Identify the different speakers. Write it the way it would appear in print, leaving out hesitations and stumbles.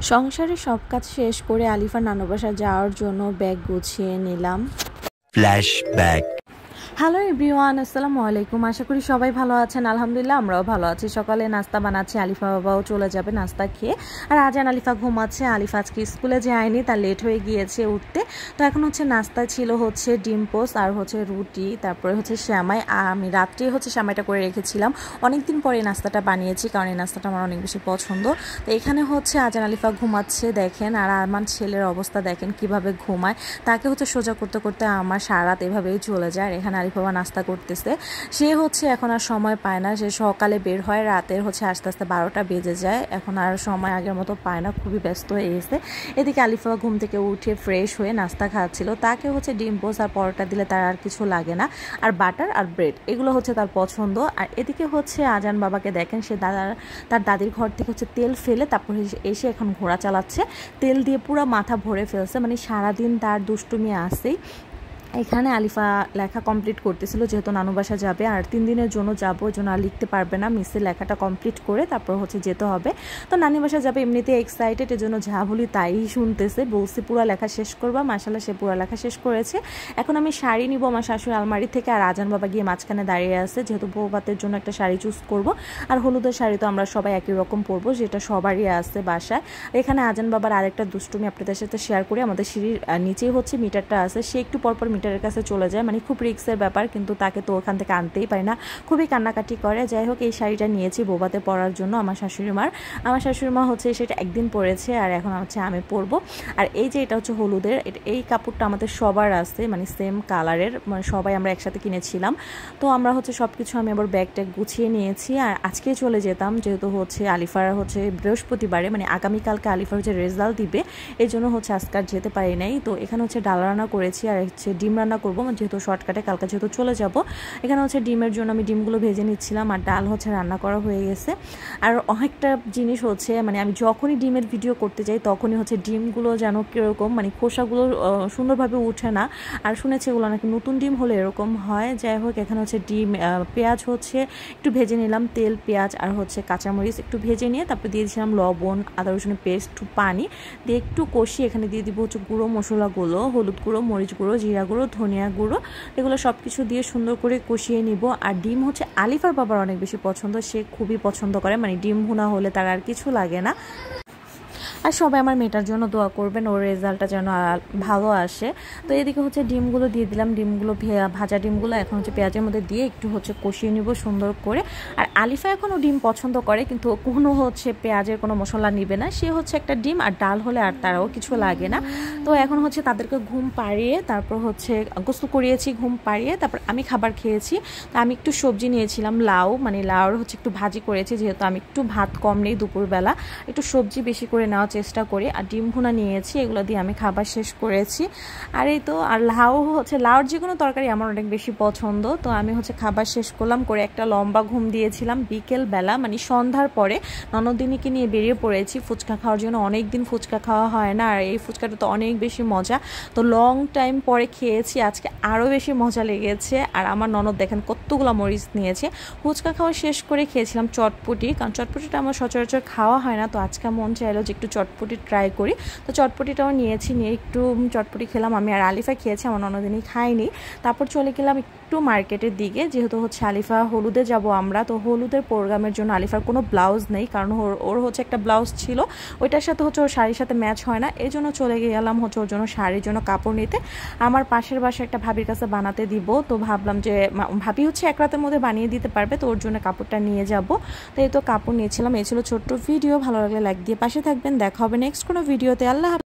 Speaker 1: সংসারে সব কাজ শেষ করে আলিফার নানু বাসা যাওয়ার জন্য ব্যাগ গুছিয়ে নিলাম।
Speaker 2: ফ্ল্যাশব্যাক।
Speaker 1: হ্যালো এভরিওয়ান, আসসালামু আলাইকুম। আশা করি সবাই ভালো আছেন। আলহামদুলিল্লাহ আমরাও ভালো আছি। সকালে নাস্তা বানাচ্ছি, আলিফা বাবাও চলে যাবে নাস্তা খেয়ে। আর আজান আলিফা ঘুমাচ্ছে। আলিফা আজকে স্কুলে যায়নি, তার লেট হয়ে গিয়েছে উঠতে। তো এখন নাস্তা ছিল ডিম পোস্ট আর রুটি, তারপরে শ্যামাই। আমি রাত্রে শ্যামাইটা করে রেখেছিলাম। অনেকদিন পরে নাস্তাটা বানিয়েছি, কারণ এই নাস্তাটা আমার অনেক বেশি পছন্দ। তো এখানে আজান আলিফা ঘুমাচ্ছে দেখেন, আর আমার ছেলের অবস্থা দেখেন কিভাবে ঘুমায়। তাকে সোজা করতে করতে আমার সারা রাত এভাবেই চলে যায়। এখানে আলিফ বাবা নাস্তা করতেছে। সে এখন আর সময় পায় না। সে সকালে বের হয়, রাতের আস্তে আস্তে 12টা বেজে যায়। এখন আর সময় আগের মতো পায় না, খুবই ব্যস্ত হয়ে গেছে। এদিকে আলিফ বাবা ঘুম থেকে উঠে ফ্রেশ হয়ে নাস্তা খাচ্ছিল। তাকে ডিম পোস্ট আর পরোটা দিলে তার আর কিছু লাগে না, আর বাটার আর ব্রেড এগুলো তার পছন্দ। আর এদিকে আজান বাবাকে দেখেন, সে তার দাদির ঘর থেকে তেল ফেলে তারপরে এসে এখন ঘোড়া চালাচ্ছে। তেল দিয়ে পুরো মাথা ভরে ফেলছে, মানে সারাদিন তার দুষ্টুমি আসেই। এখানে আলিফা লেখা কমপ্লিট করতেছিল, যেহেতু নানু বাসা যাবে আর 3 দিনের জন্য যাবো, ওই জন্য আর লিখতে পারবে না। মিসের লেখাটা কমপ্লিট করে তারপর যেতে হবে। তো নানি বাসা যাবে, এমনিতে এক্সাইটেড, এর জন্য যা বলি তাই শুনতেছে। বলছি পুরো লেখা শেষ করবা, মাশাআল্লাহ সে পুরো লেখা শেষ করেছে। এখন আমি শাড়ি নিব আমার শাশুড়ি আলমারি থেকে, আর আজান বাবা গিয়ে মাঝখানে দাঁড়িয়ে আছে, যেহেতু বউভাতের জন্য একটা শাড়ি চুজ করব। আর হলুদের শাড়ি তো আমরা সবাই একই রকম পরবো, যেটা সবারই আছে বাসায়। এখানে আজান বাবার আরেকটা দুষ্টুমি আপনাদের সাথে শেয়ার করি। আমাদের সিঁড়ির নিচেই মিটারটা আছে, সে একটু পরপর মিটারের কাছে চলে যায়, মানে খুব রিস্কের ব্যাপার, কিন্তু তাকে তো ওখান থেকে আনতেই পারি না, খুবই কান্নাকাটি করে। যাই হোক, এই শাড়িটা নিয়েছি বৌভাতে পরার জন্য আমার শাশুড়ি মা সেটা একদিন পরেছে, আর এখন আমি পরবো। আর এই যে এটা হলুদের, এই কাপড়টা আমাদের সবার আছে, মানে সেম কালারের, মানে সবাই আমরা একসাথে কিনেছিলাম। তো আমরা সবকিছু আমি আবার ব্যাগ ট্যাগ গুছিয়ে নিয়েছি। আর আজকে চলে যেতাম, যেহেতু আলিফার বৃহস্পতিবারে, মানে আগামীকালকে আলিফার রেজাল্ট দিবে, এই জন্য আজকে আর যেতে পারি নাই। তো এখানে ডাল রান্না করেছি, আর ডিম রান্না করবো, যেহেতু শর্টকাটে কালকে যেহেতু চলে যাব। এখানে ডিমের জন্য আমি ডিমগুলো ভেজে নিচ্ছিলাম, আর ডাল রান্না করা হয়ে গেছে। আর অনেকটা জিনিস মানে আমি যখনই ডিমের ভিডিও করতে যাই তখনই ডিমগুলো যেন কীরকম, মানে খোসাগুলো সুন্দরভাবে উঠে না। আর শুনেছি এগুলো নাকি নতুন ডিম হলে এরকম হয়। যাই হোক, এখানে ডিম, পেঁয়াজ একটু ভেজে নিলাম, তেল পেঁয়াজ আর কাঁচামরিচ একটু ভেজে নিয়ে তারপর দিয়ে দিয়েছিলাম লবণ, আদা রসুনের পেস্ট, একটু পানি দিয়ে একটু কষিয়ে এখানে দিয়ে দিব গুঁড়ো মশলাগুলো, হলুদ গুঁড়ো, মরিচ গুঁড়ো, জিরা গুঁড়ো, ধনিয়া গুঁড়ো, এগুলো সব কিছু দিয়ে সুন্দর করে কষিয়ে নিব। আর ডিম আলিফার বাবার অনেক বেশি পছন্দ, সে খুবই পছন্দ করে, মানে ডিম ভুনা হলে তার আর কিছু লাগে না। আর সবাই আমার মেয়েটার জন্য দোয়া করবেন, ওর রেজাল্টটা যেন ভালো আসে। তো এদিকে ডিমগুলো দিয়ে দিলাম, ডিমগুলো ভাজা ডিমগুলো এখন পেঁয়াজের মধ্যে দিয়ে একটু কষিয়ে নিব সুন্দর করে। আর আলিফা এখনও ডিম পছন্দ করে, কিন্তু কোনো পেঁয়াজের কোনো মশলা নিবে না। সে একটা ডিম আর ডাল হলে আর তারাও কিছু লাগে না। তো এখন তাদেরকে ঘুম পাড়িয়ে তারপর গোসল করিয়েছি, ঘুম পাড়িয়ে তারপর আমি খাবার খেয়েছি। তো আমি একটু সবজি নিয়েছিলাম, লাউ, মানে লাউর একটু ভাজি করেছি, যেহেতু আমি একটু ভাত কম নেই দুপুরবেলা, একটু সবজি বেশি করে নেওয়ার চেষ্টা করি। আর ডিম ভুনা নিয়েছি, এগুলো দিয়ে আমি খাবার শেষ করেছি। আর এই তো, আর লাউ লাউর যে কোনো তরকারি আমার অনেক বেশি পছন্দ। তো আমি খাবার শেষ করলাম, করে একটা লম্বা ঘুম দিয়েছিলাম বিকেল বেলা, মানে সন্ধ্যার পরে ননদিনীকে নিয়ে বেরিয়ে পড়েছি ফুচকা খাওয়ার জন্য। অনেক দিন ফুচকা খাওয়া হয় না, আর এই ফুচকাটা তো অনেক বেশি মজা। তো লং টাইম পরে খেয়েছি, আজকে আরও বেশি মজা লেগেছে। আর আমার ননদ দেখেন কতগুলো মরিচ নিয়েছে। ফুচকা খাওয়া শেষ করে খেয়েছিলাম চটপটি, কারণ চটপটিটা আমার সচরাচর খাওয়া হয় না, তো আজকে মন চাইলো যে একটু চটপটি ট্রাই করি। তো চটপটিটাও নিয়েছি, নিয়ে একটু চটপটি খেলাম। আমি আর আলিফা খেয়েছি, আমার ননদিনী খাইনি। তারপর চলে গেলাম একটু মার্কেটের দিকে, যেহেতু আলিফা হলুদে যাব আমরা। তো হলুদের প্রোগ্রামের জন্য আলিফার কোনো ব্লাউজ নেই, কারণ ওর একটা ব্লাউজ ছিল, ওইটার সাথে ওর শাড়ির সাথে ম্যাচ হয় না, এই জন্য চলে গেলাম ওর জন্য শাড়ির জন্য কাপড় নিতে। আমার পাশের বাসায় একটা ভাবির কাছে বানাতে দিব, তো ভাবলাম যে ভাবি এক রাতের মধ্যে বানিয়ে দিতে পারবে, তো ওর জন্য কাপড়টা নিয়ে যাব। তো এই তো কাপড় নিয়েছিলাম। এই ছিল ছোট্ট ভিডিও, ভালো লাগলে লাইক দিয়ে পাশে থাকবেন। দেখা হবে নেক্সট কোনো ভিডিওতে। আল্লাহ।